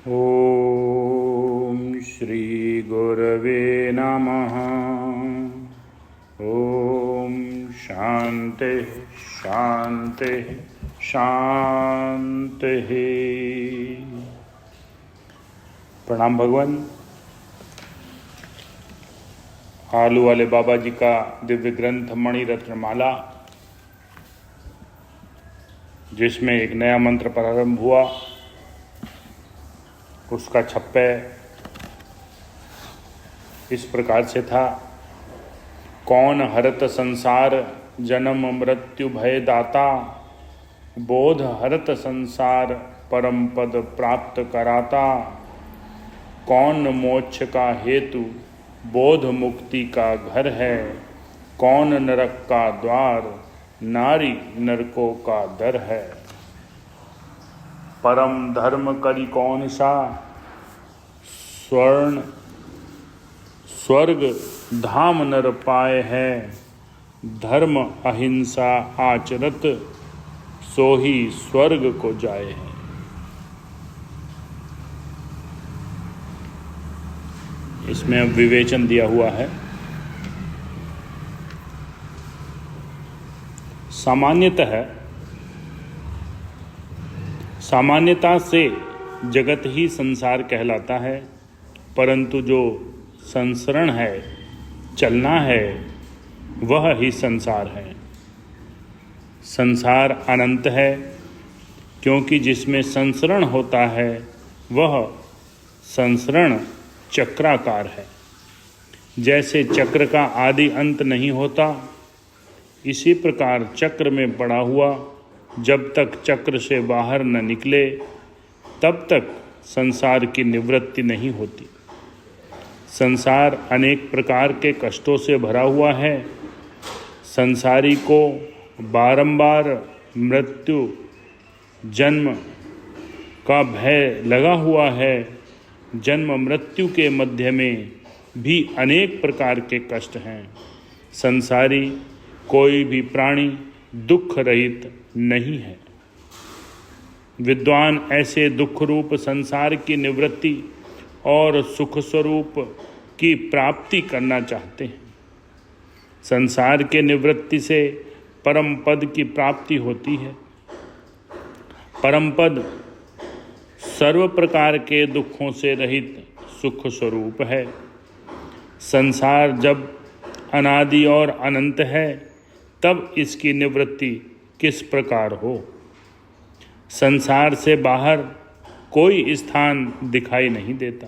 ओम श्री गुरवे नमः। ओम शांति शांति शांति। प्रणाम भगवान। आलू वाले बाबा जी का दिव्य ग्रंथ मणि रत्नमाला, जिसमें एक नया मंत्र प्रारंभ हुआ, उसका छप्पे इस प्रकार से था। कौन हरत संसार जन्म मृत्यु भय दाता, बोध हरत संसार परम पद प्राप्त कराता। कौन मोक्ष का हेतु बोध मुक्ति का घर है, कौन नरक का द्वार नारी नरकों का दर है। परम धर्म करी कौन सा, स्वर्ग धाम नर पाए है। धर्म अहिंसा आचरत, सो ही स्वर्ग को जाए है। इसमें अब विवेचन दिया हुआ है। सामान्यता से जगत ही संसार कहलाता है, परंतु जो संसरण है, चलना है, वह ही संसार है। संसार अनंत है, क्योंकि जिसमें संसरण होता है वह संसरण चक्राकार है। जैसे चक्र का आदि अंत नहीं होता, इसी प्रकार चक्र में पड़ा हुआ जब तक चक्र से बाहर न निकले, तब तक संसार की निवृत्ति नहीं होती। संसार अनेक प्रकार के कष्टों से भरा हुआ है। संसारी को बारंबार मृत्यु जन्म का भय लगा हुआ है। जन्म मृत्यु के मध्य में भी अनेक प्रकार के कष्ट हैं। संसारी कोई भी प्राणी दुख रहित नहीं है। विद्वान ऐसे दुख रूप संसार की निवृत्ति और सुख स्वरूप की प्राप्ति करना चाहते हैं। संसार के निवृत्ति से परम पद की प्राप्ति होती है। परम पद सर्व प्रकार के दुखों से रहित सुख स्वरूप है। संसार जब अनादि और अनंत है, तब इसकी निवृत्ति किस प्रकार हो। संसार से बाहर कोई स्थान दिखाई नहीं देता।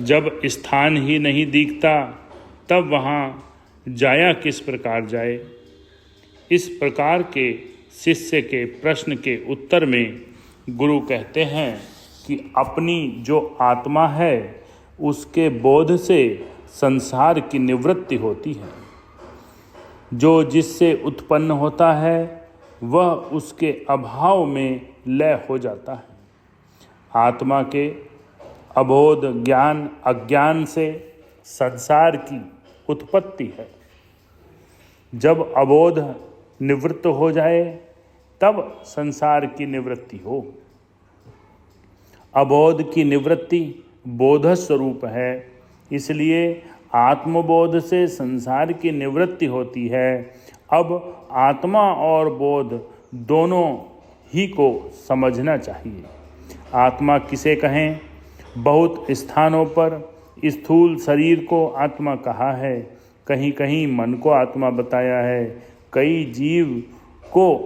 जब स्थान ही नहीं दिखता, तब वहाँ जाया किस प्रकार जाए। इस प्रकार के शिष्य के प्रश्न के उत्तर में गुरु कहते हैं कि अपनी जो आत्मा है, उसके बोध से संसार की निवृत्ति होती है। जो जिससे उत्पन्न होता है, वह उसके अभाव में लय हो जाता है। आत्मा के अबोध ज्ञान अज्ञान से संसार की उत्पत्ति है। जब अबोध निवृत्त हो जाए, तब संसार की निवृत्ति हो। अबोध की निवृत्ति बोध स्वरूप है, इसलिए आत्मबोध से संसार की निवृत्ति होती है। अब आत्मा और बोध दोनों ही को समझना चाहिए। आत्मा किसे कहें? बहुत स्थानों पर स्थूल शरीर को आत्मा कहा है, कहीं कहीं मन को आत्मा बताया है। कई जीव को,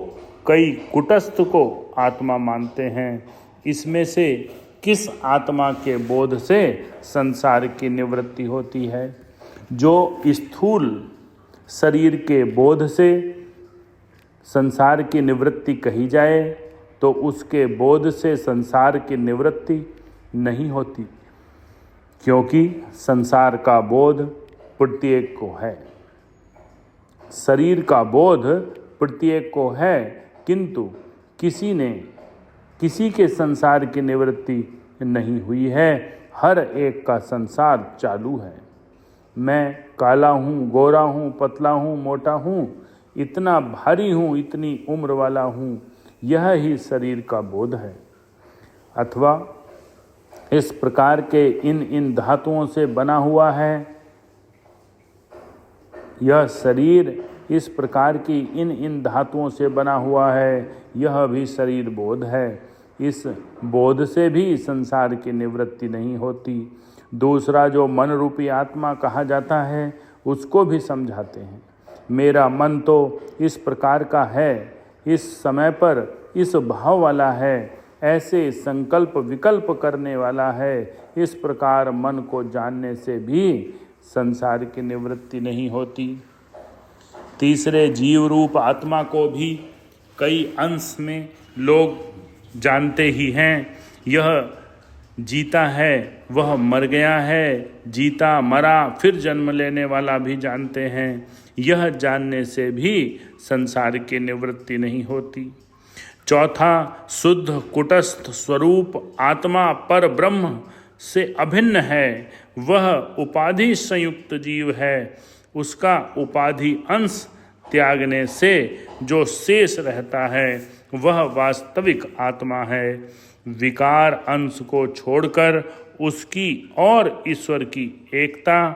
कई कुटस्थ को आत्मा मानते हैं। इसमें से किस आत्मा के बोध से संसार की निवृत्ति होती है? जो स्थूल शरीर के बोध से संसार की निवृत्ति कही जाए, तो उसके बोध से संसार की निवृत्ति नहीं होती, क्योंकि संसार का बोध प्रत्येक को है। शरीर का बोध प्रत्येक को है, किंतु किसी के संसार की निवृत्ति नहीं हुई है। हर एक का संसार चालू है। मैं काला हूँ, गोरा हूँ, पतला हूँ, मोटा हूँ, इतना भारी हूँ, इतनी उम्र वाला हूँ, यह ही शरीर का बोध है। अथवा इस प्रकार के इन धातुओं से बना हुआ है। यह शरीर इस प्रकार की इन धातुओं से बना हुआ है, यह भी शरीर बोध है। इस बोध से भी संसार की निवृत्ति नहीं होती। दूसरा जो मन रूपी आत्मा कहा जाता है, उसको भी समझाते हैं। मेरा मन तो इस प्रकार का है, इस समय पर इस भाव वाला है, ऐसे संकल्प विकल्प करने वाला है। इस प्रकार मन को जानने से भी संसार की निवृत्ति नहीं होती। तीसरे जीव रूप आत्मा को भी कई अंश में लोग जानते ही हैं। यह जीता है, वह मर गया है, जीता मरा फिर जन्म लेने वाला भी जानते हैं। यह जानने से भी संसार की निवृत्ति नहीं होती। चौथा, शुद्ध कुटस्थ स्वरूप आत्मा पर ब्रह्म से अभिन्न है। वह उपाधि संयुक्त जीव है। उसका उपाधि अंश त्यागने से जो शेष रहता है वह वास्तविक आत्मा है। विकार अंश को छोड़कर उसकी और ईश्वर की एकता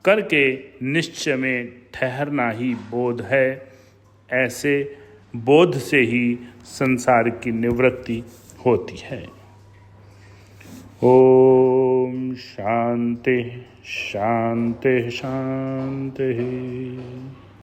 करके निश्चय में ठहरना ही बोध है। ऐसे बोध से ही संसार की निवृत्ति होती है। ओम शांति शांति शांति।